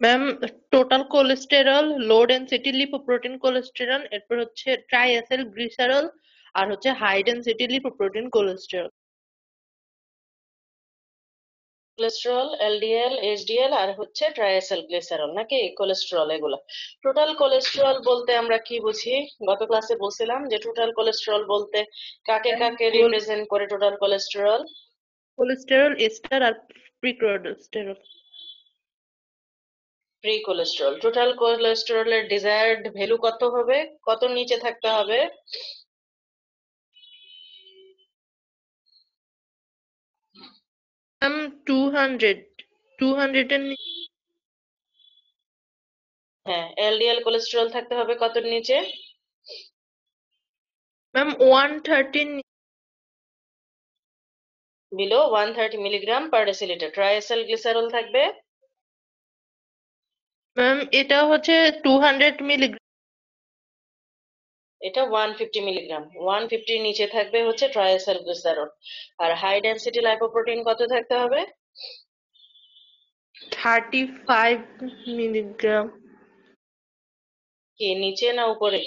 Ma'am, total cholesterol, low density lipoprotein cholesterol, এরপর হচ্ছে triacylglycerol, আর হচ্ছে high density lipoprotein cholesterol. Cholesterol, LDL, HDL আর হচ্ছে ট্রাইএসিলগ্লিসারল নাকি কোলেস্টেরল এগুলো। টোটাল কোলেস্টেরল বলতে আমরা কি বুঝি? গত ক্লাসে বলছিলাম যে টোটাল কোলেস্টেরল বলতে কাকে কাকে রিপ্রেজেন্ট করে টোটাল কোলেস্টেরল? কোলেস্টেরল এস্টার আর free cholesterol. Free cholesterol. Total কোলেস্টেরলের ডিজায়ার্ড ভ্যালু কত হবে? কত নিচে থাকতে হবে? ম্যাম, 200, 200 এর হ্যাঁ, এলডিএল কোলেস্টেরল থাকতে হবে কত নিচে? Ma'am 130। Below 130 milligram per decilitre. Triacylglycerol থাকবে? ম্যাম, এটা হচ্ছে 200 মিলিগ্রাম। এটা 150 মিলিগ্রাম। 150 নিচে থাকবে হচ্ছে ট্রাইএসিলগ্লিসারল। আর হাই ডেনসিটি লাইপোপ্রোটিন কত থাকতে হবে? 35 মিলিগ্রাম। কি নিচে না উপরে?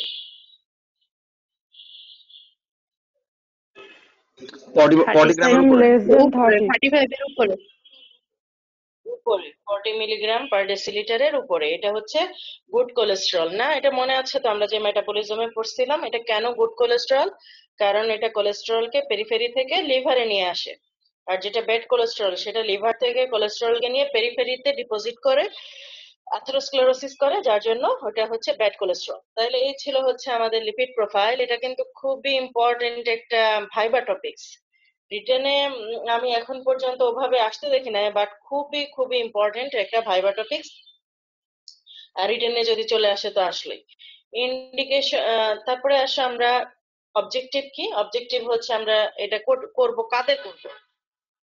40 গ্রামের 35 উপরে। less than উপরে, 30. 35 এর উপরে। উপরে 40 মিলিগ্রাম পার ডেসিলিটারের উপরে। এটা হচ্ছে গুড কোলেস্টেরল না? এটা মনে আছে তো আমরা যে মেটাবলিজমে পড়ছিলাম, এটা কেন গুড কোলেস্টেরল? কারণ এটা কোলেস্টেরলকে পেরিফেরি থেকে লিভারে নিয়ে আসে। আর যেটা ব্যাড কোলেস্টেরল সেটা লিভার থেকে কোলেস্টেরলকে নিয়ে পেরিফেরিতে ডিপোজিট করে অ্যাথেরোস্ক্লেরোসিস করে, যার জন্য ওটা হচ্ছে ব্যাড কোলেস্টেরল। তাহলে এই ছিল হচ্ছে আমাদের লিপিড প্রোফাইল। এটা কিন্তু খুবই ইম্পর্টেন্ট একটা ভাইবা টপিকস। রিটেনে আমি এখন পর্যন্ত ওভাবে আসতে দেখি নাই, বাট খুবই খুবই ইম্পর্টেন্ট একটা ভাইবা টপিকস। আর রিটেনে যদি চলে আসে তো আসলেই ইন্ডিকেশন। তারপরে আসে আমরা অবজেক্টিভ কি? অবজেক্টিভ হচ্ছে আমরা এটা করব কাদের করব?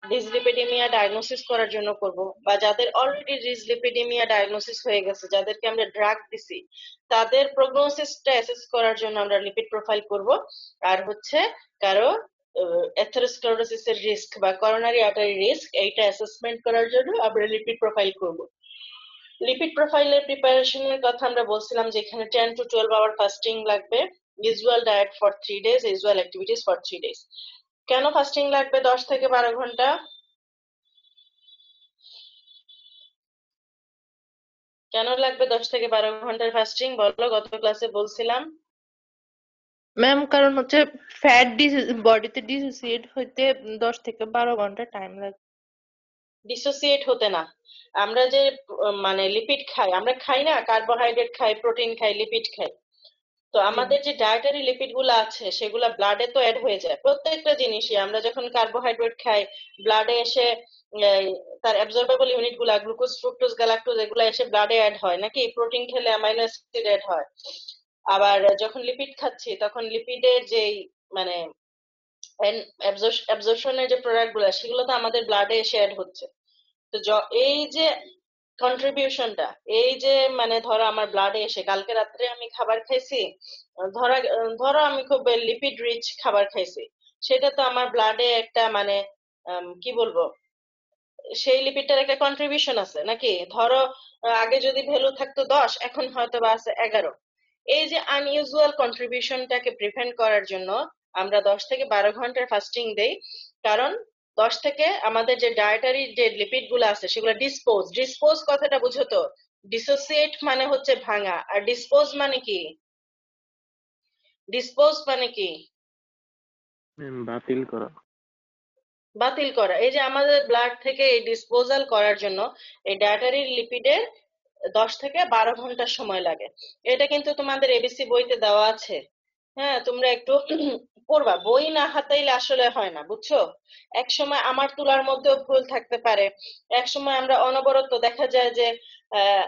ডিসলিপিডিমিয়া ডায়াগনোসিস করার জন্য করব, বা যাদের অলরেডি ডিসলিপিডিমিয়া ডায়াগনোসিস হয়ে গেছে, যাদেরকে আমরা ড্রাগ দিছি, তাদের প্রগনোসিসটা অ্যাসেস করার জন্য আমরা লিপিড প্রোফাইল করব। আর হচ্ছে কারো অ্যাথেরোস্ক্লেরোসিসের রিস্ক বা করোনারি আর্টারি রিস্ক, এইটা অ্যাসেসমেন্ট করার জন্য আমরা লিপিড প্রোফাইল করব। লিপিড প্রোফাইলের প্রিপারেশনের কথা আমরা বলছিলাম যে এখানে 10 to 12 আওয়ার ফাস্টিং লাগবে, usual diet for 3 days, usual activities for 3 days। কেন ফাস্টিং লাগবে 10 থেকে 12 ঘন্টা? কেন লাগবে 10 থেকে 12 ঘন্টার ফাস্টিং বলো? গত ক্লাসে বলছিলাম। ম্যাম, কারণ হচ্ছে ফ্যাট বডিতে ডিসোসিয়েট হইতে 10 থেকে 12 ঘন্টা টাইম লাগে। ডিসোসিয়েট হতে না, আমরা যে মানে লিপিড খাই, আমরা খাই না কার্বোহাইড্রেট খাই, প্রোটিন খাই, লিপিড খাই। তো আমাদের যে ডায়েটারি লিপিড গুলো আছে সেগুলা ব্লাডে তো অ্যাড হয়ে যায়। প্রত্যেকটা জিনিসই আমরা যখন কার্বোহাইড্রেট খাই ব্লাডে এসে তার অ্যাবজর্বেবল ইউনিট গুলা গ্লুকোজ, ফ্রুক্টোজ, গ্যালাক্টোজ এগুলা এসে ব্লাডে অ্যাড হয় নাকি? প্রোটিন খেলে অ্যামাইনো অ্যাসিড অ্যাড হয়। আবার যখন লিপিড খাচ্ছি তখন লিপিডের যেই মানে অ্যাবজর্পশনের যে প্রোডাক্ট গুলা সেগুলো তো আমাদের ব্লাডে এসে অ্যাড হচ্ছে। তো এই যে কন্ট্রিবিউশনটা, এই যে মানে ধরো আমার ব্লাডে এসে কালকে রাত্রে আমি খাবার খাইছি, ধরো আমি খুব লিপিড রিচ খাবার খাইছি, সেটা তো আমার ব্লাডে একটা মানে কি বলবো, সেই লিপিডটার একটা কন্ট্রিবিউশন আছে নাকি? ধরো আগে যদি ভ্যালু থাকতো 10, এখন হয়তো বা আছে 11। এই যে আনইউজুয়াল কন্ট্রিবিউশনটাকে প্রিভেন্ট করার জন্য আমরা 10 থেকে 12 ঘন্টার ফাস্টিং দেই। কারণ 10 থেকে আমাদের যে ডায়েটারি যে লিপিড গুলো আছে সেগুলো ডিসপোজ, ডিসপোজ কথাটা বুঝো তো? ডিসোসিয়েট মানে হচ্ছে ভাঙা, আর ডিসপোজ মানে কি? ডিসপোজ মানে কি? বাতিল করা। বাতিল করা। এই যে আমাদের ব্লাড থেকে এই ডিসপোজাল করার জন্য এই ডায়েটারি লিপিডের 10 থেকে 12 ঘন্টা সময় লাগে। এটা কিন্তু তোমাদের এবিসি বইতে দেওয়া আছে। হ্যাঁ, তোমরা একটু পড়বা, বই না হাতাইলে আসলে হয় না, বুঝছো? এক সময় আমার তুলার মধ্যেও ভুল থাকতে পারে। এক সময় আমরা অনবরত দেখা যায় যে আহ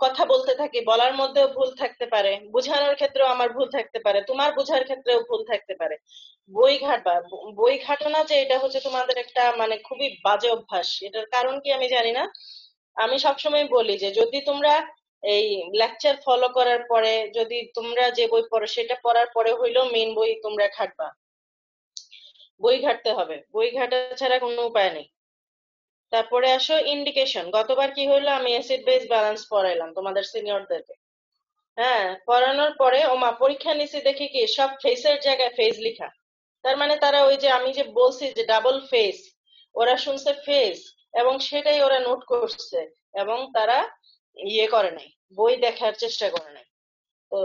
কথা বলতে থাকি, বলার মধ্যেও ভুল থাকতে পারে, বোঝানোর ক্ষেত্রেও আমার ভুল থাকতে পারে, তোমার বোঝার ক্ষেত্রেও ভুল থাকতে পারে। বই ঘাটবা। বই ঘাটো না যে এটা হচ্ছে তোমাদের একটা মানে খুবই বাজে অভ্যাস। এটার কারণ কি আমি জানি না। আমি সবসময় বলি যে যদি তোমরা এই লেকচার ফলো করার পরে যদি তোমরা যে বই পড়ো সেটা পড়ার পরে হইলেও মেইন বই তোমরা ঘাটবা। বই ঘাটতে হবে, বই ঘাটা ছাড়া কোনো উপায় নেই। তারপরে আসো ইন্ডিকেশন। গতবার কি হলো, আমি অ্যাসিড বেস ব্যালেন্স পড়াইলাম তোমাদের সিনিয়রদেরকে। হ্যাঁ, পড়ানোর পরে ওমা পরীক্ষা নিচে দেখি কি সব ফেসের জায়গায় ফেজ লিখা। তার মানে তারা ওই যে আমি যে বলছি যে ডাবল ফেস, ওরা শুনছে ফেস এবং সেটাই ওরা নোট করছে এবং তারা ইয়ে করে নাই, বই দেখার চেষ্টা করে নাই। তো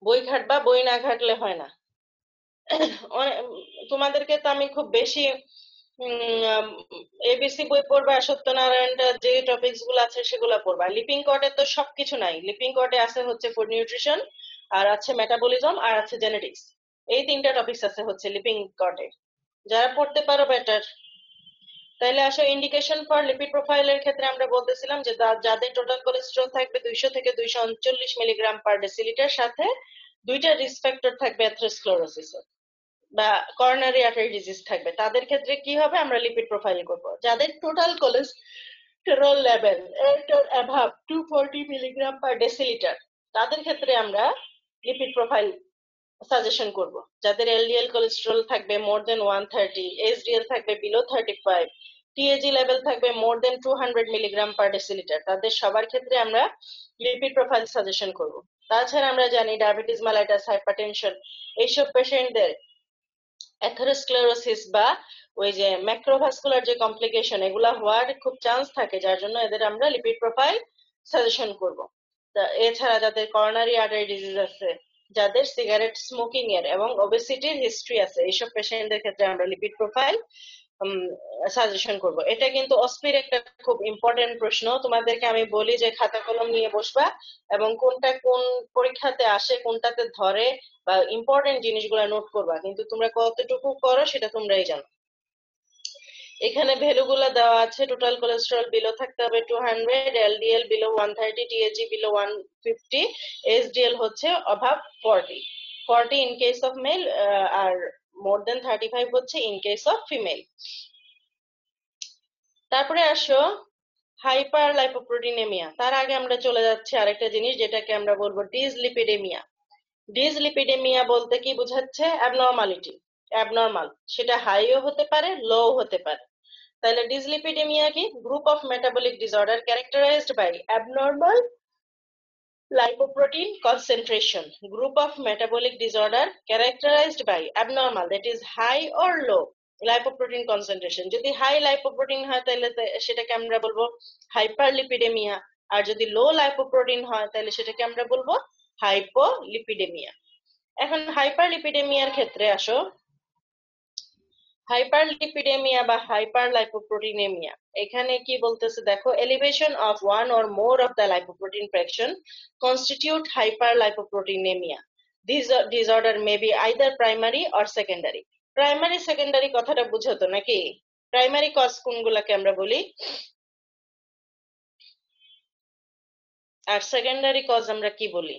বই ঘাটবা, বই না ঘাটলে হয় না। তোমাদেরকে তো আমি খুব বেশি এবিসি বই পড়বা, সত্যনারায়ণটা যে টপিকস গুলো আছে সেগুলো পড়বা। লিপিং কোডে তো সবকিছু নাই, লিপিং কোডে আছে হচ্ছে ফুড নিউট্রিশন, আর আছে মেটাবলিজম, আর আছে জেনেটিক্স। এই তিনটা টপিকস আছে হচ্ছে লিপিং কোডে, যারা পড়তে পারো বেটার। তাইলে আসো ইন্ডিকেশন ফর লিপিড প্রোফাইলের ক্ষেত্রে আমরা বলতেছিলাম যে যাদের টোটাল কোলেস্টেরল থাকবে 200 থেকে 239 মিলিগ্রাম পার ডেসিলিটার, সাথে দুইটা রিস্ক ফ্যাক্টর থাকবে অ্যাথেরোস্ক্লেরোসিসের বা করোনারি আর্টারি ডিজিজ থাকবে, তাদের ক্ষেত্রে কি হবে, আমরা লিপিড প্রোফাইল করব। যাদের total cholesterol level 8 or above 240 milligram per decilitre, তাদের ক্ষেত্রে আমরা লিপিড প্রোফাইল সাজেশন করব। যাদের এলডিএল কোলেস্টেরল থাকবে মোর দেন 130, এইচডিএল থাকবে বিলো 35, টিএজি লেভেল থাকবে মোর দেন 200 মিলিগ্রাম পার ডেসিলিটার, তাদের সবার ক্ষেত্রে আমরা লিপিড প্রোফাইল সাজেশন করব। তাছাড়া আমরা জানি ডায়াবেটিস মেলাইটাস, হাইপারটেনশন, এইসব পেশেন্টদের অ্যাথেরোস্ক্লেরোসিস বা ওই যে ম্যাক্রোভাস্কুলার যে কমপ্লিকেশন, এগুলা হওয়ার খুব চান্স থাকে, যার জন্য এদের আমরা লিপিড প্রোফাইল সাজেশন করব। এছাড়া যাদের করোনারি আর্টারি ডিজিজ আছে, যাদের সিগারেট স্মোকিং এর এবং ওবেসিটির হিস্ট্রি আছে, এইসব পেশেন্টদের ক্ষেত্রে আমরা লিপিড প্রোফাইল সাজেশন করব। এটা কিন্তু অস্পির একটা খুব ইম্পর্টেন্ট প্রশ্ন। তোমাদেরকে আমি বলি যে খাতা কলম নিয়ে বসবা এবং কোনটা কোন পরীক্ষাতে আসে, কোনটাতে ধরে, বা ইম্পর্টেন্ট জিনিসগুলো নোট করবা, কিন্তু তোমরা কতটুকু করো সেটা তোমরাই জানো। এখানে ভ্যালুগুলো দেওয়া আছে। টোটাল কোলেস্টেরল বিলো থাকতে হবে 200, LDL below 130, TAG below 150, HDL হচ্ছে অভাব 40 ইন কেস অফ মেল, আর মোর দেন 35 হচ্ছে ইন কেস অফ ফিমেল। তারপরে আসো হাইপার লাইপোপ্রোটিনেমিয়া। তার আগে আমরা চলে যাচ্ছি আরেকটা জিনিস, যেটাকে আমরা বলবো ডিসলিপিডেমিয়া। ডিসলিপিডেমিয়া বলতে কি বোঝাচ্ছে? অ্যাবনর্মালিটি, অ্যাবনর্মাল, সেটা হাইও হতে পারে, লো হতে পারে। তাহলে ডিসলিপিডেমিয়া কি? Group of metabolic disorder characterized by abnormal lipoprotein concentration. Group of metabolic disorder characterized by abnormal, that is high or low lipoprotein concentration. যদি হাই লাইপোপ্রোটিন হয় তাহলে সেটাকে আমরা বলবো হাইপারলিপিডেমিয়া, আর যদি লো লাইপোপ্রোটিন হয় তাহলে সেটাকে আমরা বলবো হাইপোলিপিডেমিয়া। এখন হাইপারলিপিডেমিয়ার ক্ষেত্রে আসো, হাইপারলিপিডেমিয়া বা হাইপারলাইপোপ্রোটিনেমিয়া, এখানে কি বলতেছে দেখো, elevation of one or more of the lipoprotein fraction constitute hyperlipoproteinemia. This disorder may be either primary or secondary. Primary secondary কথাটা বুঝো তো নাকি? প্রাইমারি কজ কোনগুলাকে আমরা বলি, আর সেকেন্ডারি কজ আমরা কি বলি?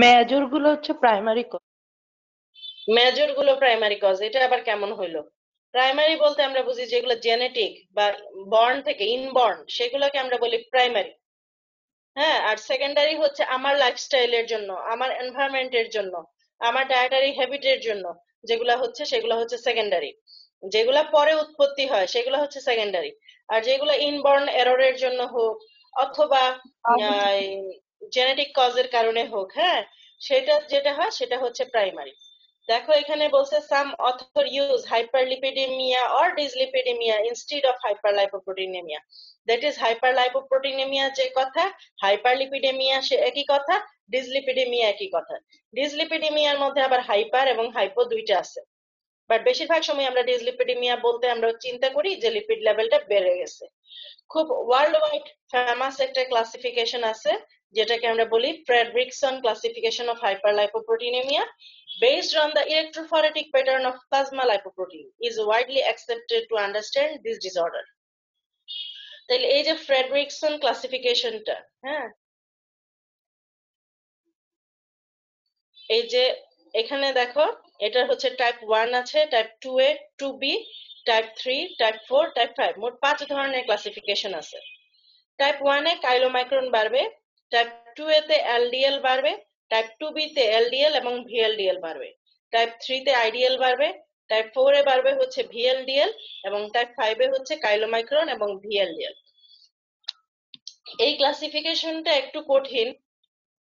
মেজর গুলো হচ্ছে প্রাইমারি কজ। মেজর গুলো প্রাইমারি কজ, এটা আবার কেমন হইলো? প্রাইমারি বলতে আমরা বুঝি যেগুলো জেনেটিক বা বর্ন থেকে ইনবর্ন, সেগুলোকে আমরা বলি প্রাইমারি। হ্যাঁ, আর সেকেন্ডারি হচ্ছে আমার লাইফস্টাইলের জন্য, আমার এনভায়রনমেন্টের জন্য, আমার ডায়েটারি হ্যাবিটের জন্য যেগুলা হচ্ছে সেগুলো হচ্ছে সেকেন্ডারি। যেগুলা পরে উৎপত্তি হয় সেগুলো হচ্ছে সেকেন্ডারি। আর যেগুলো ইনবর্ন এররের জন্য হোক অথবা জেনেটিক কজের কারণে হোক, হ্যাঁ, সেটা যেটা হয় সেটা হচ্ছে প্রাইমারি। দেখো এখানে বলছে some author use hyperlipidemia or dyslipidemia instead of hyperlipoproteinemia. That is hyperlipoproteinemia যে কথা, হাইপারলিপিডেমিয়া সে একই কথা, ডিসলিপিডেমিয়া একই কথা। ডিসলিপিডেমিয়ার মধ্যে আবার হাইপার এবং হাইপো দুইটা আছে, বাট বেশিরভাগ সময় আমরা ডিসলিপিডেমিয়া বলতে আমরা চিন্তা করি যে লিপিড লেভেলটা বেড়ে গেছে। খুব ওয়ার্ল্ড ওয়াইড ফেমাস একটা ক্লাসিফিকেশন আছে যেটাকে আমরা বলি Fredrickson classification of hyperlipoproteinemia, based on the electrophoretic pattern of plasma lipoprotein, is widely accepted to understand this disorder. তাহলে এই যে ফ্রেডরিকসন ক্লাসিফিকেশনটা, হ্যাঁ, এই যে এখানে দেখো, এটা হচ্ছে টাইপ 1 আছে, type 2A, 2B, type 3, type 4, type 5, মোট 5 ধরনের ক্লাসিফিকেশন আছে। টাইপ 1 এ কাইলোমাইক্রন বাড়বে, টাইপ 2 এতে এলডিএল বাড়বে, টাইপ 2B তে এলডিএল এবং ভিএলডিএল বাড়বে, টাইপ 3 তে আইডিএল বাড়বে, টাইপ 4 এ বাড়বে হচ্ছে ভিএলডিএল, এবং টাইপ 5 এ হচ্ছে কাইলোমাইক্রন এবং ভিএলডিএল। এই ক্লাসিফিকেশনটা একটু কঠিন,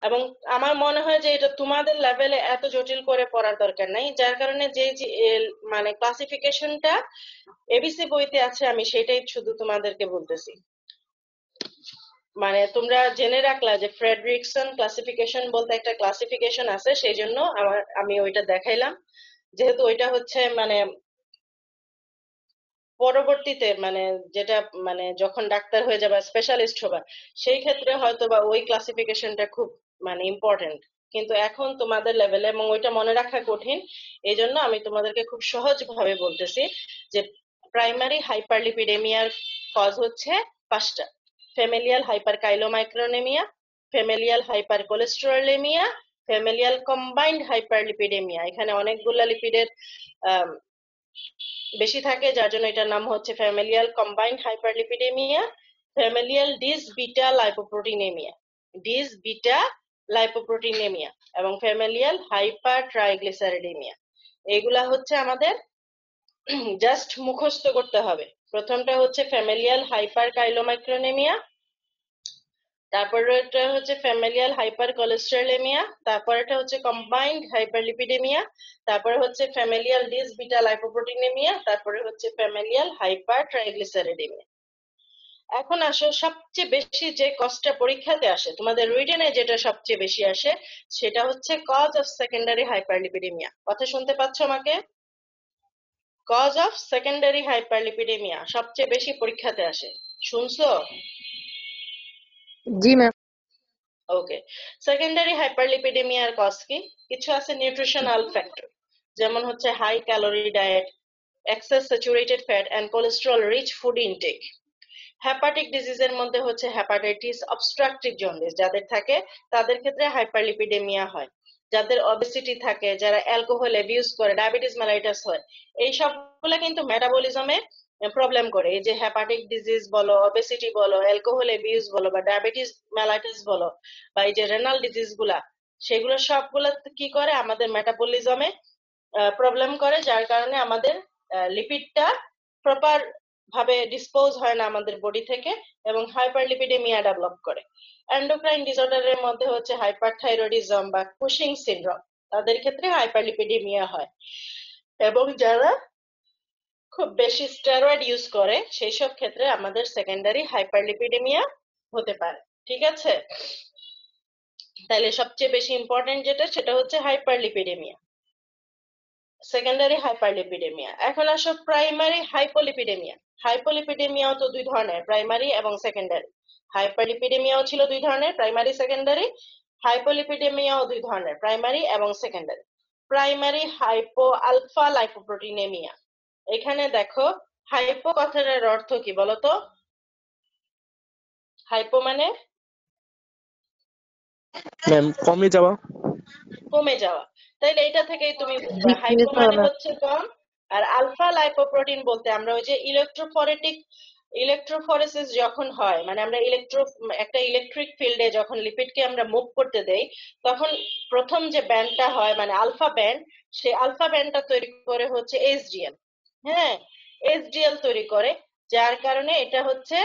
এবং আমার মনে হয় যে এটা তোমাদের লেভেলে এত জটিল করে পড়ার দরকার নাই, যার কারণে মানে ক্লাসিফিকেশনটা এবিসি বইতে আছে আমি সেটাই শুধু তোমাদেরকে বলতেছি। মানে তোমরা জেনে রাখলা যে ফ্রেডরিকসন ক্লাসিফিকেশন বলতে একটা ক্লাসিফিকেশন আছে, সেই জন্য আমি ওইটা দেখাইলাম, যেহেতু ওইটা হচ্ছে মানে পরবর্তীতে মানে যেটা মানে যখন ডাক্তার হয়ে যাবা, স্পেশালিস্ট হবা, সেই ক্ষেত্রে হয়তো বা ওই ক্লাসিফিকেশনটা খুব মানে ইম্পর্টেন্ট, কিন্তু এখন তোমাদের লেভেলে এবং ওইটা মনে রাখা কঠিন, এই জন্য আমি তোমাদেরকে খুব সহজ ভাবে বলতেছি যে প্রাইমারি হাইপারলিপিডেমিয়ার কজ হচ্ছে 5টা: familial hyperchylomicronemia, familial hypercholesterolemia, familial combined hyperlipidemia. এখানে অনেকগুলা লিপিডের বেশি থাকে, যার জন্য এটার নাম হচ্ছে familial combined hyperlipidemia, familial dysbetalipoproteinemia, dysbetalipoproteinemia, এবং ফ্যামিলিয়াল হাইপার ট্রাইগ্লিসারিডেমিয়া। এগুলা হচ্ছে আমাদের জাস্ট মুখস্থ করতে হবে। প্রথমটা হচ্ছে ফ্যামিলিয়াল হাইপার কাইলোমাইক্রোনেমিয়া, তারপর এটা হচ্ছে ফ্যামিলিয়াল হাইপার কোলেস্টেরলেমিয়া, তারপর এটা হচ্ছে কম্বাইন্ড হাইপারলিপিডেমিয়া, তারপরে হচ্ছে ফ্যামিলিয়াল ডিস বিটা লাইপোপ্রোটিনেমিয়া, তারপরে হচ্ছে ফ্যামিলিয়াল হাইপার ট্রাইগ্লিসারিডেমিয়া। এখন আসো সবচেয়ে বেশি যে কজটা পরীক্ষাতে আসে, তোমাদের রিটেনে যেটা সবচেয়ে বেশি আসে, সেটা হচ্ছে কজ অফ সেকেন্ডারি হাইপারলিপিডেমিয়া। কথা শুনতে পাচ্ছ আমাকে? কজ অফ সেকেন্ডারি হাইপারলিপিডেমিয়া সবচেয়ে বেশি পরীক্ষাতে আসে, শুনছো? জি ma'am. Okay, secondary hyperlipidemia cause কি? কিছু আছে নিউট্রিশনাল ফ্যাক্টর, যেমন হচ্ছে high calorie diet, excess saturated fat and cholesterol rich food intake. Hepatic ডিজিজের মধ্যে হচ্ছে হেপাটাইটিস, অবস্ট্রাকটিভ জন্ডিস যাদের থাকে তাদের ক্ষেত্রে হাইপারলিপিডেমিয়া হয়। যাদের অবেসিটি থাকে, যারা অ্যালকোহল অ্যাবিউজ করে, ডায়াবেটিস মেলাইটাস হয়, এই সবগুলো কিন্তু মেটাবলিজমে প্রবলেম করে। এই যে হেপাটিক ডিজিজ বলো, অবেসিটি বলো, অ্যালকোহল অ্যাবিউজ বলো, বা ডায়াবেটিস মেলাইটাস বলো, বা এই যে রেনাল ডিজিজ গুলা, সেগুলো সবগুলা কি করে আমাদের মেটাবলিজমে প্রবলেম করে, যার কারণে আমাদের লিপিডটা প্রপার ভাবে ডিসপোজ হয় না আমাদের বডি থেকে, এবং হাইপারলিপিডেমিয়া ডেভেলপ করে। এন্ডোক্রাইন ডিসঅর্ডারের মধ্যে হচ্ছে হাইপারথাইরয়েডিজম বা কুশিং সিনড্রোম, তাদের ক্ষেত্রে হাইপারলিপিডেমিয়া হয়। এবং যারা খুব বেশি স্টেরয়েড ইউজ করে, সেই সব ক্ষেত্রে আমাদের সেকেন্ডারি হাইপারলিপিডেমিয়া হতে পারে। ঠিক আছে, তাহলে সবচেয়ে বেশি ইম্পর্টেন্ট যেটা, সেটা হচ্ছে হাইপারলিপিডেমিয়া, সেকেন্ডারি হাইপারলিপিডেমিয়া। এখন আসো প্রাইমারি হাইপোলিপিডেমিয়া। হাইপোলিপিডেমিয়াও তো দুই ধরনের, প্রাইমারি এবং সেকেন্ডারি। হাইপারলিপিডেমিয়াও ছিল দুই ধরনের, প্রাইমারি সেকেন্ডারি। হাইপোলিপিডেমিয়াও দুই ধরনের, প্রাইমারি এবং secondary. Primary hypoalphalipoproteinemia. এখানে দেখো হাইপো কথাটার অর্থ কি বলতো? হাইপো মানে ম্যাম কমে যাওয়া। কমে যাওয়া, তাইলে এটা থেকেই তুমি বুঝবা হাইপো মানে হচ্ছে কম, আর আলফা লাইপোপ্রোটিন বলতে আমরা ওই যে ইলেকট্রোফোরেসিস যখন হয়, মানে আমরা একটা ইলেকট্রিক ফিল্ডে যখন লিপিডকে আমরা মুভ করতে দেই, তখন প্রথম যে ব্যান্ডটা হয় মানে আলফা ব্যান্ড, সেই আলফা ব্যান্ডটা তৈরি করে হচ্ছে এইচডিএল। হ্যাঁ, এইচডিএল তৈরি করে, যার কারণে এটা হচ্ছে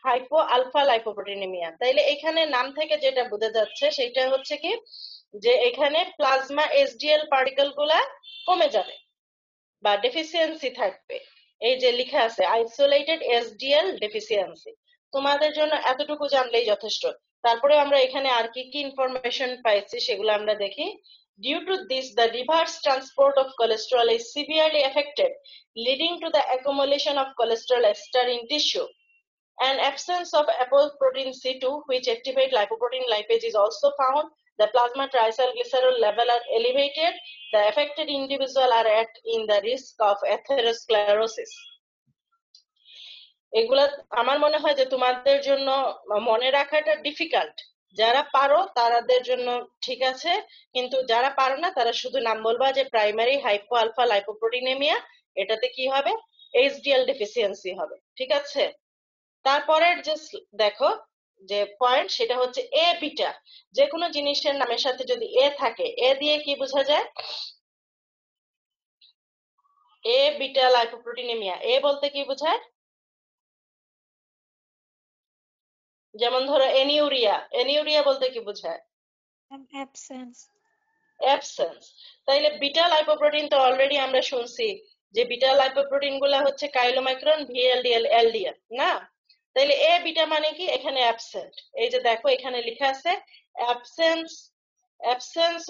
হাইপো আলফা লাইপোপ্রোটিনেমিয়া। তাইলে এখানে নাম থেকে যেটা বোঝা যাচ্ছে সেটা হচ্ছে কি, যে এখানে প্লাজমা এসডিএল পার্টিকেল গুলা কমে যাবে বা ডেফিসিয়েন্সি থাকবে। এই যে লেখা আছে আইসোলেটেড এসডিএল ডেফিসিয়েন্সি, তোমাদের জন্য এতটুকু জানলেই যথেষ্ট। তারপরে আমরা এখানে আর কি কি ইনফরমেশন পাইছি সেগুলো আমরা দেখি। Due to this, the reverse transport of cholesterol is severely affected, leading to the accumulation of cholesterol ester in tissue. An absence of apoprotein C2, which activate lipoprotein lipase, is also found. The plasma triglycerol level are elevated. The affected individual are at in the risk of atherosclerosis. এগুলা আমার মনে হয় যে তোমাদের জন্য মনে রাখাটা difficult. যারা পারো তাদের জন্য ঠিক আছে, কিন্তু যারা পারো না তারা শুধু নাম বলবা যে প্রাইমারি হাইপো আলফা লাইপোপ্রোটিনেমিয়া, এটাতে কি হবে? এইচডিএল ডেফিসিয়েন্সি হবে। ঠিক আছে, তারপরের যে দেখো যে পয়েন্ট সেটা হচ্ছে এ বিটা। যে কোনো জিনিসের নামের সাথে যদি এ থাকে, এ দিয়ে কি বোঝা যায়? এ বিটা লাইপোপ্রোটিনেমিয়া, এ বলতে কি বোঝায়? যেমন ধরো এনিউরিয়া, এনিউরিয়া বলতে কি বোঝায়? অ্যাবসেন্স। অ্যাবসেন্স। তাইলে বিটা লাইপোপ্রোটিন তো অলরেডি আমরা শুনছি যে বিটা লাইপোপ্রোটিন গুলা হচ্ছে কাইলোমাইক্রন, ভিএলডিএল, এলডিএল না? তাইলে এ বিটা মানে কি? এখানে অ্যাবসেন্ট। এই যে দেখো এখানে লেখা আছে absence, absence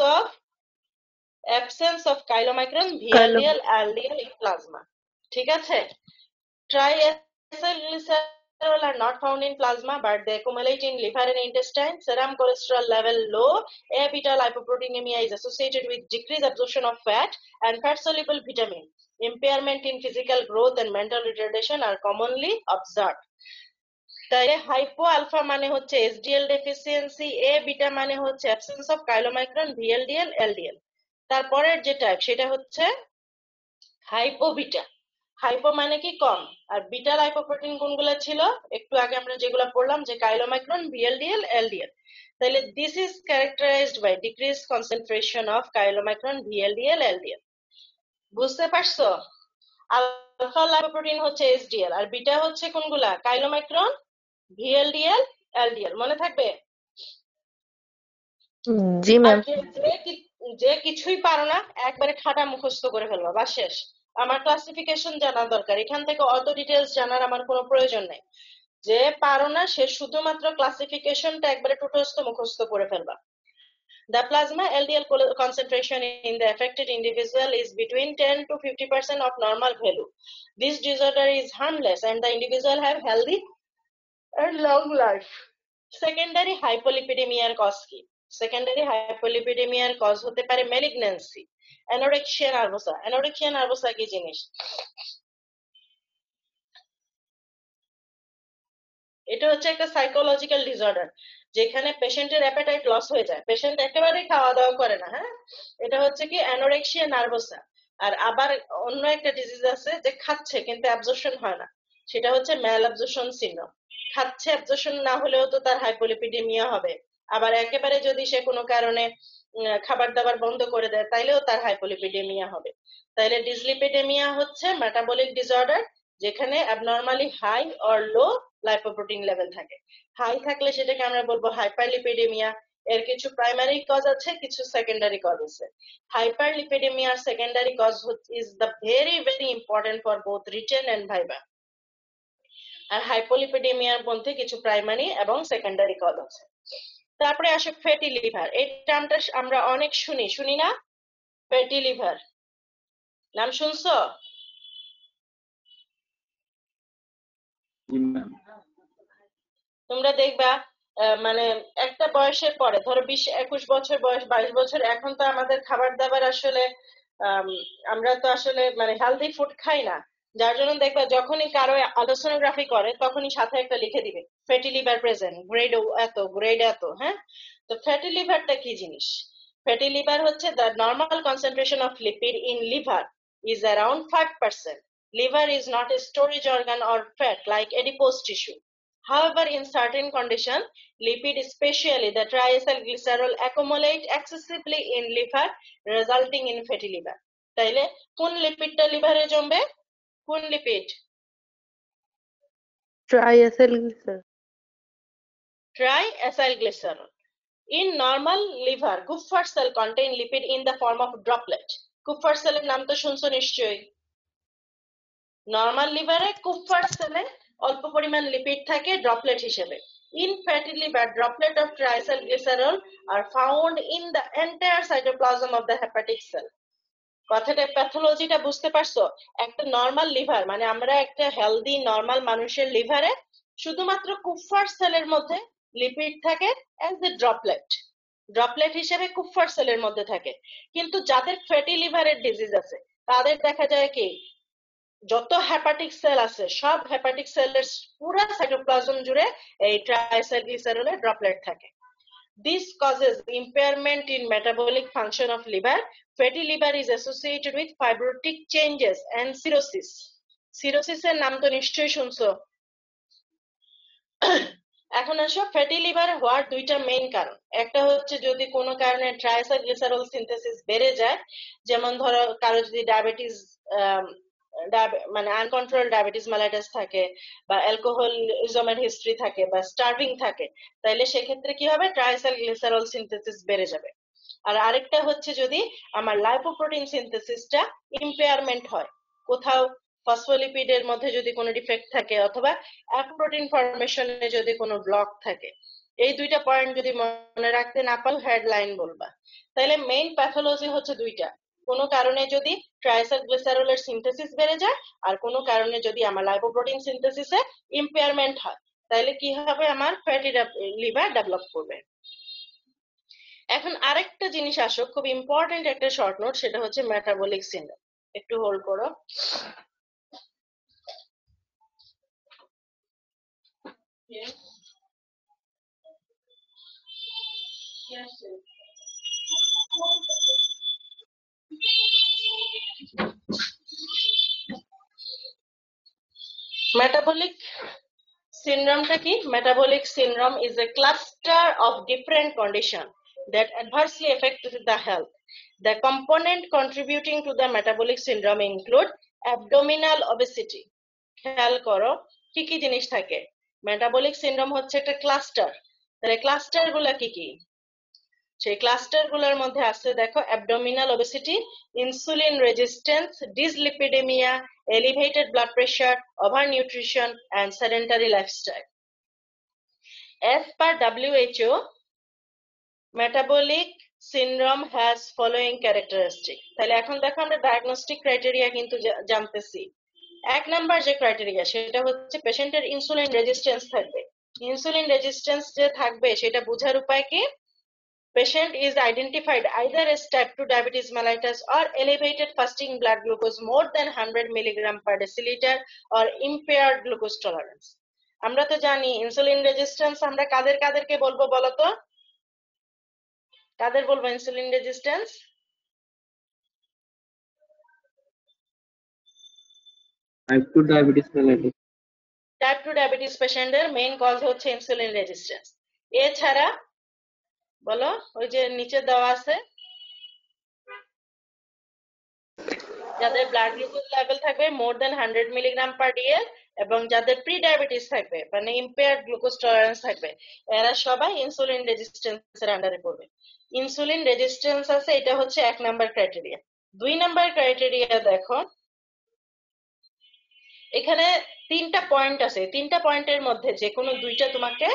of chylomicron, VLDL, LDL in plasma. ঠিক আছে? Triacylglycerol are not found in plasma, but they accumulate in liver and intestine. Serum cholesterol level low. A beta lipoproteinemia is associated with decreased absorption of fat and fat-soluble vitamin. Impairment in physical growth and mental retardation are commonly observed. তাইলে hypo alpha মানে হচ্ছে SDL deficiency, এ beta মানে হচ্ছে absence of chylomicron, VLDL, LDL. তারপরের যে type সেটা হচ্ছে hypo beta. Hypo মানে কি? কম। আর বিটা লাইপোপ্রোটিন কোনগুলো ছিল? একটু আগে আমরা যেগুলো পড়লাম যে কাইলোমাইক্রন, ভিএলডিএল, এলডিএল। তাহলে this is characterized by decrease concentration of chylomicron, VLDL, LDL. বুঝতে পারছো? আলফা লাইপোপ্রোটিন হচ্ছে এসডিএল আর বিটা হচ্ছে কোনগুলা? Chylomicron, VLDL, LDL. মনে থাকবে? জি আর ম্যাম। যে কিছুই পারো না একবারে ঠাটা মুখস্থ করে ফেলবা, বা শেষ। আমার ক্লাসিফিকেশন জানা দরকার, এখান থেকে অত ডিটেলস জানার আমার কোনো প্রয়োজন নেই। যে পারো না সে শুধুমাত্র ক্লাসিফিকেশনটা একবারে টুটস্থ মুখস্থ করে ফেলবা। The plasma LDL concentration in the affected individual is between 10 to 50% of normal value. This disorder is harmless and the individual have healthy and long life. Secondary hypolipidemia cause কি? সেকেন্ডারি হাইপোলিপিডেমিয়ার কজ হতে পারে malignancy, anorexia nervosa. Anorexia nervosa কি জিনিস? এটা হচ্ছে একটা psychological disorder যেখানে পেশেন্টের অ্যাপেটাইট লস হয়ে যায়, পেশেন্ট একেবারেই খাওয়া দাওয়া করে না। হ্যাঁ, এটা হচ্ছে কি অ্যানোরেক্সিয়া নার্ভোসা। আর আবার অন্য একটা ডিজিজ আছে যে খাচ্ছে কিন্তু অ্যাবজর্পশন হয় না, সেটা হচ্ছে ম্যাল অ্যাবজর্পশন সিনড্রোম। খাচ্ছে অ্যাবজর্পশন না হলেও তো তার হাইপোলিপিডেমিয়া হবে। আবার একেবারে যদি সে কোনো কারণে খাবার দাবার বন্ধ করে দেয় তাইলেও তার হাইপোলিপিডেমিয়া হবে। তাইলে ডিসলিপিডেমিয়া হচ্ছে মেটাবলিক ডিসঅর্ডার যেখানে abnormally high or low lipoprotein level থাকে। হাই থাকলে সেটাকে আমরা বলবো হাইপারলিপিডেমিয়া। এর কিছু প্রাইমারি কজ আছে, কিছু সেকেন্ডারি কজ আছে। হাইপারলিপিডেমিয়ার secondary cause is the very very important for both written and viva. আর হাইপোলিপিডেমিয়ার মধ্যে কিছু প্রাইমারি এবং সেকেন্ডারি কজ আছে। তারপরে আসে ফ্যাটি লিভার। এই টার্মটা আমরা অনেক শুনি না? ফ্যাটি লিভার নাম শুনছো? তোমরা দেখবা মানে একটা বয়সের পরে, ধরো 20-21 বছর বয়স, 22 বছর, এখন তো আমাদের খাবার দাবার আসলে আমরা তো আসলে মানে হেলদি ফুড খাই না, যার জন্য দেখবা যখনই কারো আলট্রাসোনোগ্রাফি করে তখনই সাথে একটা লিখে দিবে ফ্যাটি লিভার প্রেজেন্ট, গ্রেড এত, গ্রেড এত। হ্যাঁ, তো ফ্যাটি লিভারটা কি জিনিস? ফ্যাটি লিভার হচ্ছে the normal concentration of lipid in liver is around 5%. Liver is not a storage organ or fat like adipose tissue. However, in certain conditions, lipid, especially the triacylglycerol, accumulate excessively in liver, resulting in fatty liver. তাইলে কোন লিপিডটা লিভারে জমবে? কোন lipid? ট্রাইএসিলগ্লিসারল। Triacylglycerol. In normal liver, Kupffer cell contain lipid in the form of droplet. Kupffer cell এর নাম তো শুনছো নিশ্চয়ই। নরমাল লিভারে কুপফার সেলে অল্প পরিমাণ লিপিড থাকে ড্রপলেট হিসেবে। In fatty liver, droplet of triacylglycerol are found in the entire cytoplasm of the hepatic cell. কথাটা প্যাথোলজিটা বুঝতে পারছো? একটা নরমাল লিভার মানে আমরা একটা হেলদি নরমাল মানুষের লিভারে শুধুমাত্র কুপফার সেলের মধ্যে লিপিড থাকে অ্যাজ এ ড্রপলেট, ড্রপলেট হিসেবে কুপফার সেলের মধ্যে থাকে। কিন্তু যাদের ফ্যাটি লিভারের ডিজিজ আছে তাদের দেখা যায় কি যত হেপাটিক সেল আছে সব হেপাটিক সেলের পুরো সাইটোপ্লাজম জুড়ে এই ট্রাইসাইক্লিসারলের ড্রপলেট থাকে। This causes impairment in metabolic function of liver. Fatty liver is associated with fibrotic changes and cirrhosis. Cirrhosis এর নাম তো নিশ্চয়ই শুনছো। এখন আসো ফ্যাটি লিভার হওয়ার দুইটা মেইন কারণ। একটা হচ্ছে যদি কোনো কারণে ট্রাইসাইগ্লিসারল সিনথেসিস বেড়ে যায়, যেমন ধরো কারো যদি ডায়াবেটিস মানে আনকন্ট্রোল ডায়াবেটিস মেলাইটাস থাকে, বা অ্যালকোহলিজমের হিস্ট্রি থাকে, বা স্টার্ভিং থাকে, তাইলে সেক্ষেত্রে কি হবে, ট্রাইসাইগ্লিসারল সিনথেসিস বেড়ে যাবে। আর আরেকটা হচ্ছে যদি আমার লাইপোপ্রোটিন সিনথেসিসটা ইম্পেয়ারমেন্ট হয়, কোথাও ফসফোলিপিডের মধ্যে যদি কোনো ডিফেক্ট থাকে, অথবা প্রোটিন ফরমেশনে যদি কোনো ব্লক থাকে। এই দুইটা পয়েন্ট যদি মনে রাখতে না পারো হেডলাইন বলবা। তাহলে মেইন প্যাথোলজি হচ্ছে দুইটা, কোনো কারণে যদি ট্রাইসাইগ্লিসারলের সিনথেসিস বেড়ে যায়, আর কোনো কারণে যদি আমার লাইপোপ্রোটিন সিনথেসিসে ইম্পেয়ারমেন্ট হয়, তাহলে কি হবে, আমার ফ্যাটি লিভার ডেভেলপ করবে। এখন আরেকটা জিনিস আসো, খুব ইম্পর্টেন্ট একটা শর্ট নোট, সেটা হচ্ছে মেটাবলিক সিনড্রোম। একটু হোল্ড করো। মেটাবলিক সিনড্রোমটা কি? Metabolic syndrome is a cluster of different conditions that adversely affect the health. The component contributing to the metabolic syndrome include abdominal obesity. খেয়াল করো কি কি জিনিস থাকে। মেটাবলিক সিনড্রোম হচ্ছে একটা ক্লাস্টার, তাহলে ক্লাস্টার গুলা কি কি? সেই ক্লাস্টার গুলোর মধ্যে আছে দেখো, abdominal obesity, insulin resistance, dyslipidemia, elevated blood pressure, over nutrition and sedentary lifestyle. As per WHO, metabolic syndrome has following characteristic. তাহলে এখন দেখো আমরা ডায়াগনস্টিক ক্রাইটেরিয়া কিন্তু জানতেছি। এক নাম্বার যে ক্রাইটেরিয়া সেটা হচ্ছে পেশেন্টের ইনসুলিন রেজিস্ট্যান্স থাকবে। ইনসুলিন রেজিস্ট্যান্স যে থাকবে সেটা বোঝার উপায় কি? Patient is identified either as type 2 diabetes mellitus or elevated fasting blood glucose more than 100 mg per deciliter or impaired glucose tolerance. আমরা তো জানি ইনসুলিন রেজিস্ট্যান্স আমরা কাদেরকে বলবো বলো তো? কাদের বলবো insulin resistance? Type 2 diabetes mellitus. Type 2 diabetes পেশেন্টের মেইন কজ হচ্ছে ইনসুলিন রেজিস্ট্যান্স। এছাড়া বলো, ওই যে নিচে দেওয়া আছে, যাদের ব্লাড গ্লুকোজ লেভেল থাকবে মোর দেন 100 মিলিগ্রাম পার ডিএল, এবং যাদের প্রি ডায়াবেটিস থাকবে মানে ইম্পেয়ার্ড গ্লুকোজ টলারেন্স থাকবে, এরা সবাই ইনসুলিন রেজিস্ট্যান্সের আন্ডারে পড়বে। ইনসুলিন রেজিস্ট্যান্স আছে, এটা হচ্ছে 1 নাম্বার ক্রাইটেরিয়া। 2 নাম্বার ক্রাইটেরিয়া দেখো, এখানে 3টা পয়েন্ট আছে। 3টা পয়েন্টের মধ্যে যে কোনো দুইটা তোমাকে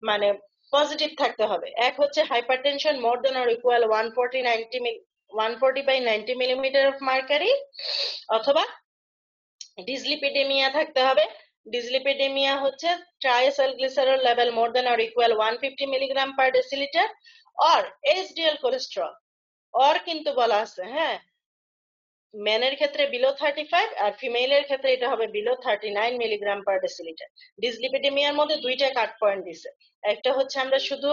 মানে পজিটিভ থাকতে হবে। এক হচ্ছে hypertension more than or equal 140/90 millimetre of mercury, অথবা ডিসলিপিডেমিয়া থাকতে হবে। ডিসলিপিডেমিয়া হচ্ছে triacylglycerol level more than or equal 150 milligram per decilitre, or HDL cholesterol, or কিন্তু বলা আছে, হ্যাঁ, মেনের ক্ষেত্রে বিলো 35 আর ফিমেলের ক্ষেত্রে এটা হবে বিলো 39 মিলিগ্রাম পার ডেসিলিটার। ডিসলিপিডেমিয়ার মধ্যে দুইটা কাট পয়েন্ট দিছে। একটা হচ্ছে আমরা শুধু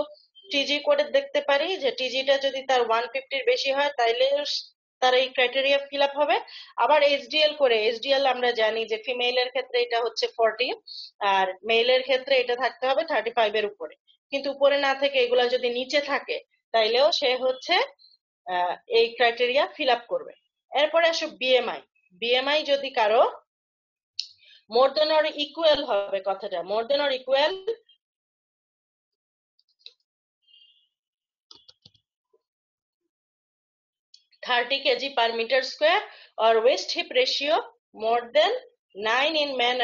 টিজি করে দেখতে পারি যে টিজিটা যদি তার 150 বেশি হয় তাইলে তার এই ক্রাইটেরিয়া ফিল আপ হবে। আবার এইচডিএল করে, এইচডিএল আমরা জানি যে ফিমেলের ক্ষেত্রে এটা হচ্ছে 40 আর মেলের ক্ষেত্রে এটা থাকতে হবে 35 এর উপরে, কিন্তু উপরে না থেকে এগুলা যদি নিচে থাকে তাইলেও সে হচ্ছে এই ক্রাইটেরিয়া ফিল আপ করবে। এরপরে আসো বিএমআই। বিএমআই যদি কারো মোর দেন অর ইকুয়াল হবে, কথাটা more than or equal 30 kg per meter square or waist hip ratio more than 9 in men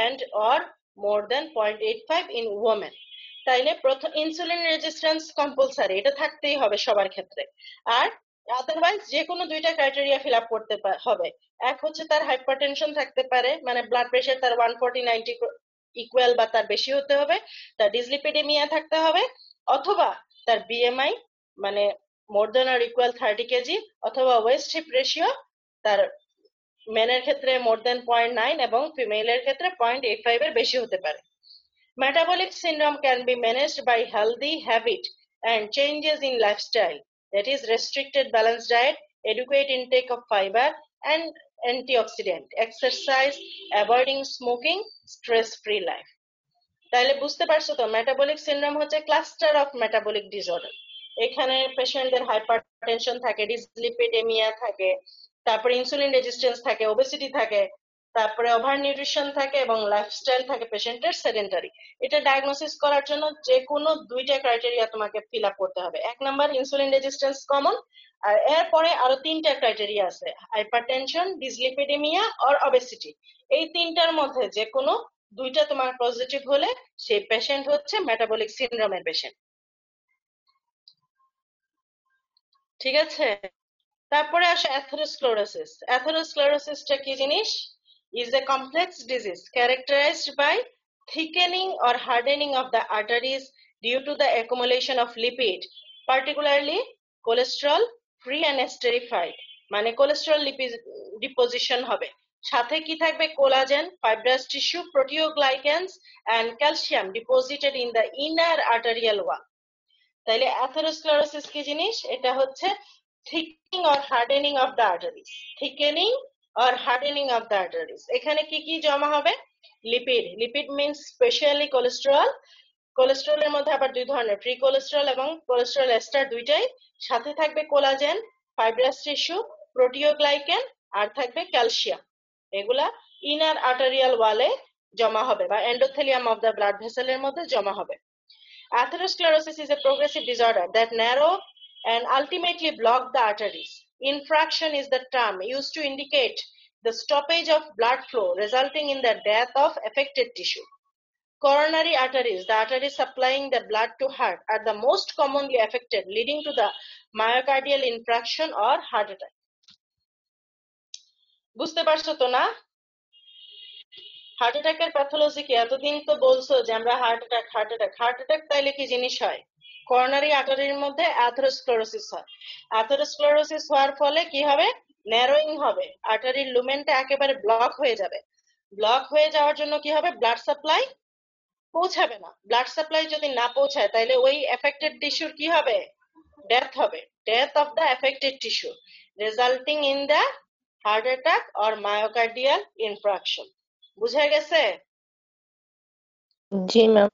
and or more than 0.85 in women, তাইলে প্রথম ইনসুলিন রেজিস্ট্যান্স কম্পালসারি, এটা থাকতেই হবে সবার ক্ষেত্রে। আর আদারওয়াইজ যে কোনো দুইটা ক্রাইটেরিয়া ফিল আপ করতে হবে। এক হচ্ছে তার হাইপারটেনশন থাকতে পারে, মানে ব্লাড প্রেশার তার 140/90 ইকুয়াল বা তার বেশি হতে হবে, তার ডিসলিপিডেমিয়া থাকতে হবে, অথবা তার বিএমআই মানে মোর দেন অর ইকুয়াল 30 কেজি, অথবা ওয়েস্ট হিপ রেশিও তার মেনের ক্ষেত্রে মোর দেন 0.9 এবং ফিমেলের ক্ষেত্রে 0.85 এর বেশি হতে পারে। Metabolic syndrome can be managed by healthy habit and changes in lifestyle, that is restricted balanced diet, adequate intake of fiber and antioxidant, exercise, avoiding smoking, stress-free life. তাহলে বুঝতে পারছো তো মেটাবলিক সিনড্রোম হচ্ছে ক্লাস্টার অফ মেটাবলিক ডিসঅর্ডার। এখানে পেশেন্টদের hypertension থাকে, dyslipidaemia থাকে, তারপরে ইনসুলিন রেজিস্ট্যান্স থাকে, ওবেসিটি থাকে, তারপরে ওভার নিউট্রিশন থাকে এবং লাইফস্টাইল থাকে পেশেন্টের সেডেন্টারি। এটা ডায়াগনোসিস করার জন্য যে কোনো দুইটা ক্রাইটেরিয়া তোমাকে ফিল আপ করতে হবে। এক নাম্বার ইনসুলিন রেজিস্ট্যান্স কমন, আর এরপরে আরো তিনটা ক্রাইটেরিয়া আছে, হাইপারটেনশন, ডিসলিপিডেমিয়া আর ওবেসিটি। এই তিনটার মধ্যে যে কোনো দুইটা তোমার পজিটিভ হলে সেই পেশেন্ট হচ্ছে মেটাবলিক সিনড্রোমের পেশেন্ট। ঠিক আছে, তারপরে আসে অ্যাথেরোস্ক্লেরোসিস। অ্যাথেরোস্ক্লেরোসিসটা কি জিনিস? Is a complex disease characterized by thickening or hardening of the arteries due to the accumulation of lipid, particularly cholesterol free and esterified, মানে কোলেস্টেরল লিপিড ডিপোজিশন হবে, সাথে কি থাকবে? Collagen, fibrous tissue, proteoglycans and calcium deposited in the inner arterial wall. তাইলে atherosclerosis কি জিনিস? এটা হচ্ছে thickening or hardening of the arteries. Thickening or hardening of the arteries. এখানে কি কি জমা হবে? Lipid. Lipid means specially cholesterol. কোলেস্টেরলের মধ্যে আবার দুই ধরনের, ফ্রি কোলেস্টেরল এবং কোলেস্টেরল এস্টার দুইটাই। সাথে থাকবে কোলাজেন, ফাইব্রাস টিস্যু, প্রোটিওগ্লাইকেন আর থাকবে ক্যালসিয়াম। এগুলা ইনার আর্টারিয়াল ওয়ালে জমা হবে বা এন্ডোথেলিয়াম অফ দ্য ব্লাড ভেসেলের মধ্যে জমা হবে। Atherosclerosis is a progressive disorder that narrow and ultimately block the arteries. Infraction is the term used to indicate the stoppage of blood flow resulting in the death of affected tissue. Coronary arteries, the arteries supplying the blood to heart, are the most commonly affected, leading to the myocardial infarction or heart attack. বুঝতে পারছো তো না? Heart অ্যাটাকের pathology কি? এতদিন তো বলছো যে আমরা heart attack heart attack heart attack, তাইলে কি জিনিস হয়? করোনারি আর্টারির মধ্যে অ্যাথেরোস্ক্লেরোসিস হয়। অ্যাথেরোস্ক্লেরোসিস হওয়ার ফলে কি হবে? ন্যারোইং হবে, আর্টারির লুমেনটা একেবারে ব্লক হয়ে যাবে। ব্লক হয়ে যাওয়ার জন্য কি হবে? ব্লাড সাপ্লাই পৌঁছাবে না। ব্লাড সাপ্লাই যদি না পৌঁছায় তাহলে ওই এফেক্টেড টিস্যুর কি হবে? ডেথ হবে। Death of the affected tissue resulting in the heart attack or myocardial infraction. বুঝা গেছে? জি ম্যাম।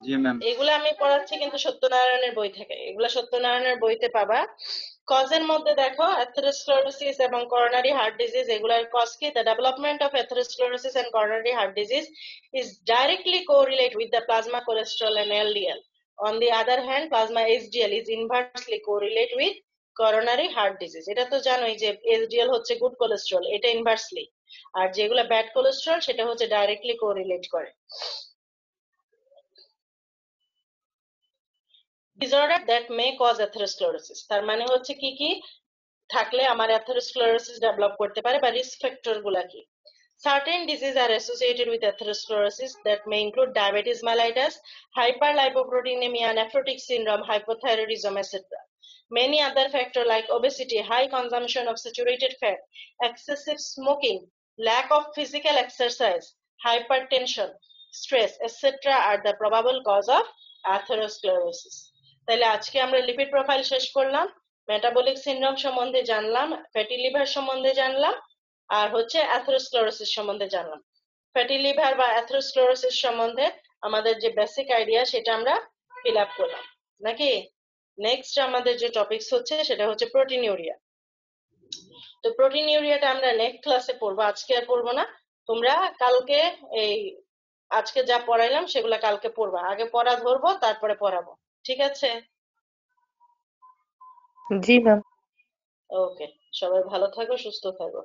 জি ম্যাম। এগুলো আমি পড়াচ্ছি কিন্তু সত্যনারায়ণের বই থেকে, এগুলো সত্যনারায়ণের বইতে পাবা। কজের মধ্যে দেখো অ্যাথেরোস্ক্লেরোসিস এবং করোনারি হার্ট ডিজিজ, এগুলোর কজ কি? The development of atherosclerosis and coronary heart disease is directly correlate with the plasma cholesterol and LDL. On the other hand, plasma HDL is inversely correlate with coronary heart disease. এটা তো জানোই যে HDL হচ্ছে good cholesterol, এটা inversely, আর যেগুলো bad cholesterol সেটা হচ্ছে ডাইরেক্টলি কোরিলেট করে। Disorder that may cause atherosclerosis, তার মানে হচ্ছে কি কি থাকলে আমার অ্যাথেরোস্ক্লেরোসিস ডেভেলপ করতে পারে বা রিস্ক ফ্যাক্টর গুলা কি? Certain diseases are associated with atherosclerosis that may include diabetes mellitus, hyperlipoproteinemia, nephrotic syndrome, hypothyroidism, etc. Many other factors like obesity, high consumption of saturated fat, excessive smoking, lack of physical exercise, hypertension, stress, etc. are the probable cause of atherosclerosis. তাহলে আজকে আমরা lipid profile শেষ করলাম, metabolic syndrome সম্বন্ধে জানলাম, fatty liver সম্বন্ধে জানলাম, আর হচ্ছে অ্যাথেরোস্ক্লেরোসিস সম্বন্ধে জানলাম। ফ্যাটি লিভার বা অ্যাথেরোস্ক্লেরোসিস সম্বন্ধে আমাদের যে বেসিক আইডিয়া সেটা আমরা ফিল আপ করলাম নাকি? নেক্সট আমাদের যে টপিকস হচ্ছে সেটা হচ্ছে প্রোটিনিউরিয়া। তো প্রোটিনিউরিয়াটা আমরা নেক্সট ক্লাসে পড়বো, আজকে আর পড়বো না। তোমরা কালকে এই আজকে যা পড়াইলাম সেগুলা কালকে পড়বা, আগে পড়া ধরবো তারপরে পড়াবো, ঠিক আছে? জি ম্যাম। ওকে, সবাই ভালো থাকো, সুস্থ থাকো।